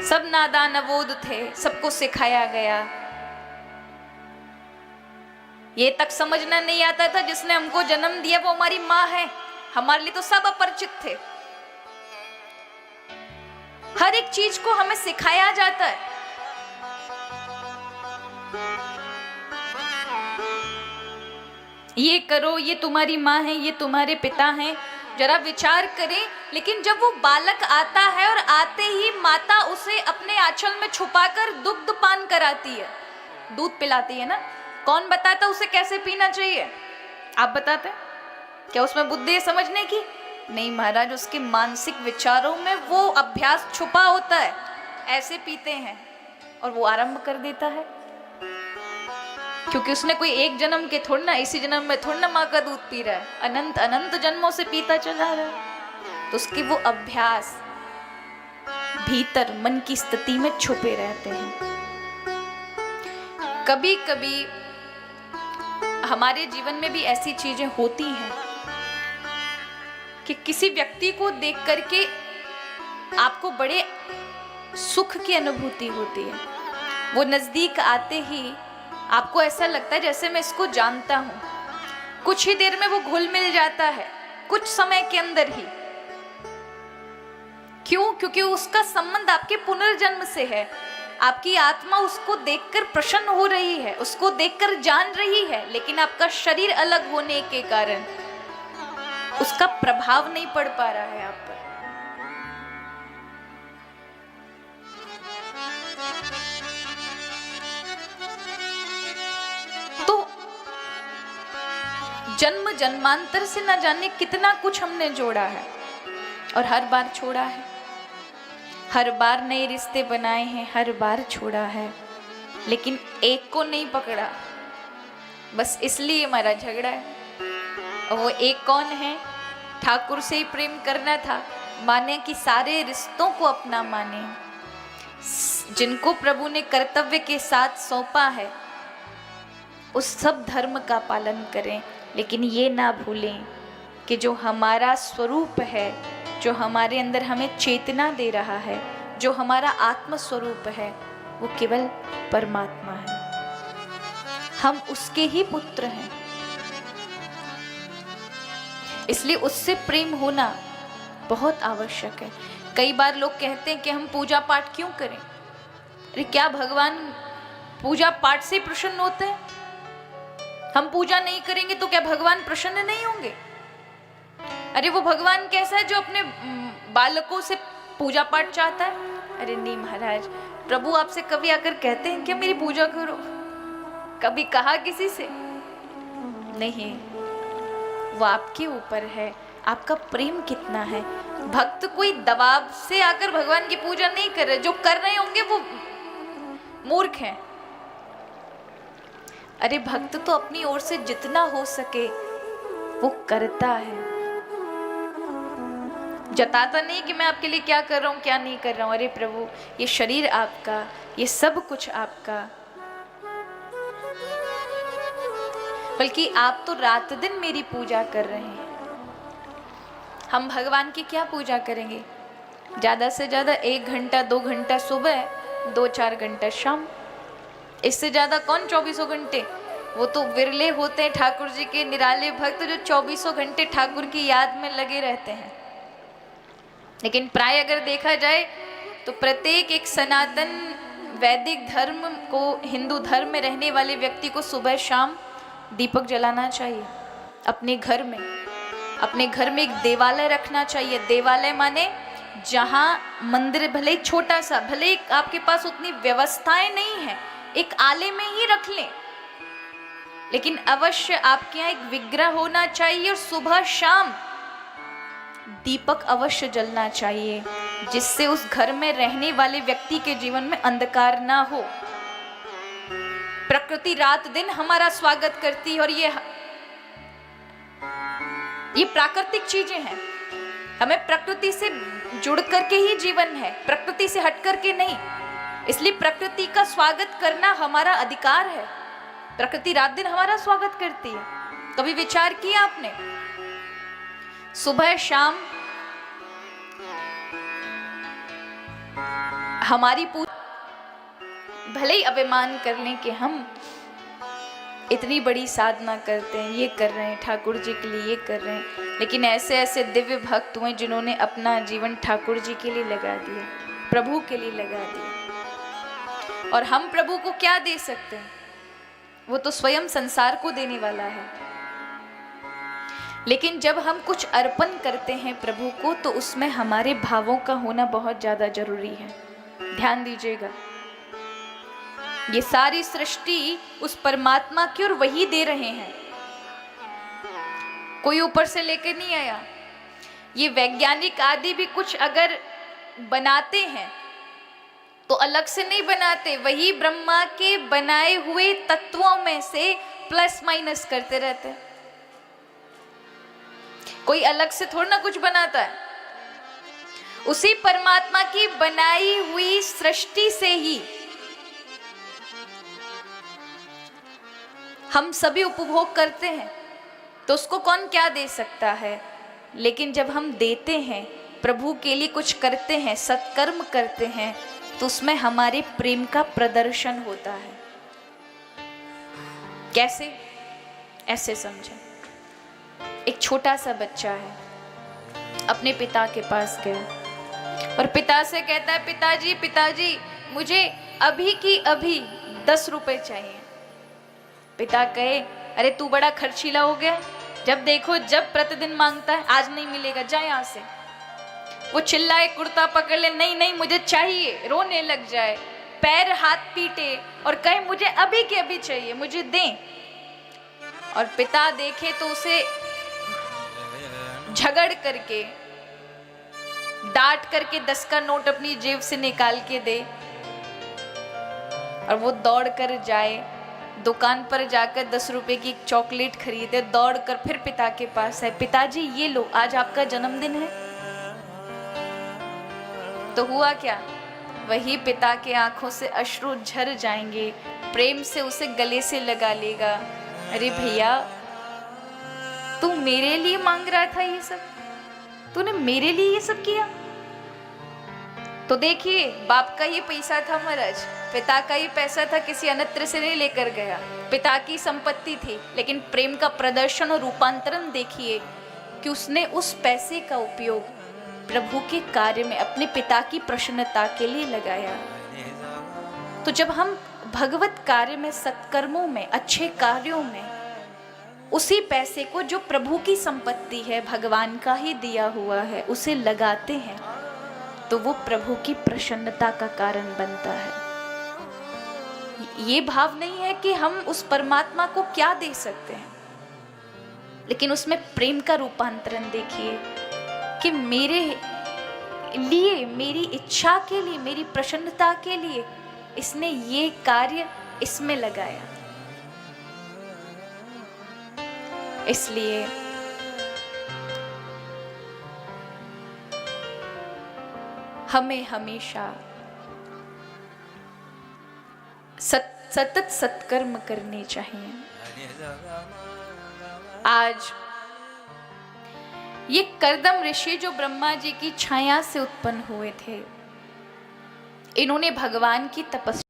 सब नादान अबोध थे, सबको सिखाया गया। ये तक समझना नहीं आता था जिसने हमको जन्म दिया वो हमारी माँ है। हमारे लिए तो सब अपरिचित थे। हर एक चीज को हमें सिखाया जाता है। ये करो, ये तुम्हारी माँ है, ये तुम्हारे पिता हैं, जरा विचार करें। लेकिन जब वो बालक आता है और आते ही माता उसे अपने आंचल में छुपाकर दुग्ध पान कराती है, दूध पिलाती है ना। कौन बताता उसे कैसे पीना चाहिए? आप बताते? क्या उसमें बुद्धि है समझने की? नहीं महाराज, उसके मानसिक विचारों में वो अभ्यास छुपा होता है। ऐसे पीते हैं और वो आरंभ कर देता है, क्योंकि उसने कोई एक जन्म के थोड़ा ना, इसी जन्म में थोड़ा ना माँ का दूध पी रहा है, अनंत अनंत जन्मों से पीता चला रहा है। तो उसके वो अभ्यास भीतर मन की स्थिति में छुपे रहते हैं। कभी कभी हमारे जीवन में भी ऐसी चीजें होती हैं कि किसी व्यक्ति को देख करके आपको बड़े सुख की अनुभूति होती है। वो नजदीक आते ही आपको ऐसा लगता है जैसे मैं इसको जानता हूं। कुछ ही देर में वो घुल मिल जाता है, कुछ समय के अंदर ही। क्यों? क्योंकि उसका संबंध आपके पुनर्जन्म से है। आपकी आत्मा उसको देखकर प्रसन्न हो रही है, उसको देखकर जान रही है, लेकिन आपका शरीर अलग होने के कारण उसका प्रभाव नहीं पड़ पा रहा है आप पर। तो जन्म जन्मांतर से ना जाने कितना कुछ हमने जोड़ा है और हर बार छोड़ा है। हर बार नए रिश्ते बनाए हैं, हर बार छोड़ा है, लेकिन एक को नहीं पकड़ा। बस इसलिए हमारा झगड़ा है। और वो एक कौन है? ठाकुर से ही प्रेम करना था। माने कि सारे रिश्तों को अपना माने, जिनको प्रभु ने कर्तव्य के साथ सौंपा है उस सब धर्म का पालन करें। लेकिन ये ना भूलें कि जो हमारा स्वरूप है, जो हमारे अंदर हमें चेतना दे रहा है, जो हमारा आत्म स्वरूप है, वो केवल परमात्मा है। हम उसके ही पुत्र हैं। इसलिए उससे प्रेम होना बहुत आवश्यक है। कई बार लोग कहते हैं कि हम पूजा पाठ क्यों करें? अरे क्या भगवान पूजा पाठ से प्रसन्न होते हैं? हम पूजा नहीं करेंगे तो क्या भगवान प्रसन्न नहीं होंगे? अरे वो भगवान कैसा है जो अपने बालकों से पूजा पाठ चाहता है? अरे नहीं महाराज, प्रभु आपसे कभी आकर कहते हैं क्या मेरी पूजा करो? कभी कहा किसी से? नहीं। वो आपके ऊपर है, आपका प्रेम कितना है। भक्त कोई दबाव से आकर भगवान की पूजा नहीं कर रहे। जो कर रहे होंगे वो मूर्ख हैं। अरे भक्त तो अपनी ओर से जितना हो सके वो करता है, जताता नहीं कि मैं आपके लिए क्या कर रहा हूँ क्या नहीं कर रहा हूँ। अरे प्रभु, ये शरीर आपका, ये सब कुछ आपका, बल्कि आप तो रात दिन मेरी पूजा कर रहे हैं। हम भगवान की क्या पूजा करेंगे? ज़्यादा से ज़्यादा 1 घंटा 2 घंटा सुबह, 2-4 घंटा शाम। इससे ज़्यादा कौन 24 घंटे? वो तो विरले होते हैं ठाकुर जी के निराले भक्त जो 24 घंटे ठाकुर की याद में लगे रहते हैं। लेकिन प्राय अगर देखा जाए तो प्रत्येक एक सनातन वैदिक धर्म को, हिंदू धर्म में रहने वाले व्यक्ति को सुबह शाम दीपक जलाना चाहिए। अपने घर में, अपने घर में एक देवालय रखना चाहिए। देवालय माने जहाँ मंदिर भले छोटा सा, भले आपके पास उतनी व्यवस्थाएं नहीं है, एक आले में ही रख लें, लेकिन अवश्य आपके यहाँ एक विग्रह होना चाहिए और सुबह शाम दीपक अवश्य जलना चाहिए, जिससे उस घर में रहने वाले व्यक्ति के जीवन में अंधकार ना हो। प्रकृति रात दिन हमारा स्वागत करती है और ये प्राकृतिक चीजें हैं। हमें प्रकृति से जुड़ करके ही जीवन है, प्रकृति से हट करके नहीं। इसलिए प्रकृति का स्वागत करना हमारा अधिकार है। प्रकृति रात दिन हमारा स्वागत करती है। कभी विचार किया आपने? सुबह शाम हमारी भले ही अभिमान कर लें कि हम इतनी बड़ी साधना करते हैं, ये कर रहे हैं ठाकुर जी के लिए, ये कर रहे हैं, लेकिन ऐसे ऐसे दिव्य भक्त हुए जिन्होंने अपना जीवन ठाकुर जी के लिए लगा दिया, प्रभु के लिए लगा दिया। और हम प्रभु को क्या दे सकते हैं? वो तो स्वयं संसार को देने वाला है। लेकिन जब हम कुछ अर्पण करते हैं प्रभु को, तो उसमें हमारे भावों का होना बहुत ज्यादा जरूरी है। ध्यान दीजिएगा, ये सारी सृष्टि उस परमात्मा की और वही दे रहे हैं, कोई ऊपर से लेकर नहीं आया। ये वैज्ञानिक आदि भी कुछ अगर बनाते हैं तो अलग से नहीं बनाते, वही ब्रह्मा के बनाए हुए तत्वों में से प्लस माइनस करते रहते हैं। कोई अलग से थोड़ा ना कुछ बनाता है, उसी परमात्मा की बनाई हुई सृष्टि से ही हम सभी उपभोग करते हैं। तो उसको कौन क्या दे सकता है? लेकिन जब हम देते हैं, प्रभु के लिए कुछ करते हैं, सत्कर्म करते हैं, तो उसमें हमारे प्रेम का प्रदर्शन होता है। कैसे? ऐसे समझें, एक छोटा सा बच्चा है, अपने पिता के पास गया और पिता से कहता है, पिताजी पिताजी मुझे अभी की अभी 10 रुपए चाहिए। पिता कहे, अरे तू बड़ा खर्चीला हो गया, जब देखो जब प्रतिदिन मांगता है, आज नहीं मिलेगा, जा यहाँ से। वो चिल्लाए, कुर्ता पकड़ ले, नहीं नहीं मुझे चाहिए, रोने लग जाए, पैर हाथ पीटे और कहे मुझे अभी के अभी चाहिए, मुझे दें। और पिता देखे तो उसे झगड़ करके, डांट करके 10 का नोट अपनी जेब से निकाल के दे, और वो दौड़ कर जाए दुकान पर, जाकर 10 रुपए की एक चॉकलेट खरीदे, दौड़कर फिर पिता के पास है, पिताजी ये लो, आज आपका जन्मदिन है। तो हुआ क्या? वही पिता के आंखों से अश्रु झर जाएंगे, प्रेम से उसे गले से लगा लेगा, अरे भैया तू मेरे लिए मांग रहा था ये सब, तूने मेरे लिए ये सब किया। तो देखिए, बाप का ये पैसा था महाराज, पिता का ये पैसा था, किसी अन्यत्र से नहीं लेकर गया, पिता की संपत्ति थी, लेकिन प्रेम का प्रदर्शन और रूपांतरण देखिए कि उसने उस पैसे का उपयोग प्रभु के कार्य में, अपने पिता की प्रसन्नता के लिए लगाया। तो जब हम भगवत कार्य में, सत्कर्मों में, अच्छे कार्यों में उसी पैसे को जो प्रभु की संपत्ति है, भगवान का ही दिया हुआ है, उसे लगाते हैं, तो वो प्रभु की प्रसन्नता का कारण बनता है। ये भाव नहीं है कि हम उस परमात्मा को क्या दे सकते हैं, लेकिन उसमें प्रेम का रूपांतरण देखिए कि मेरे लिए, मेरी इच्छा के लिए, मेरी प्रसन्नता के लिए इसने ये कार्य इसमें लगाया। इसलिए हमें हमेशा सतत सत्कर्म करने चाहिए। आज ये कर्दम ऋषि जो ब्रह्मा जी की छाया से उत्पन्न हुए थे, इन्होंने भगवान की तपस्या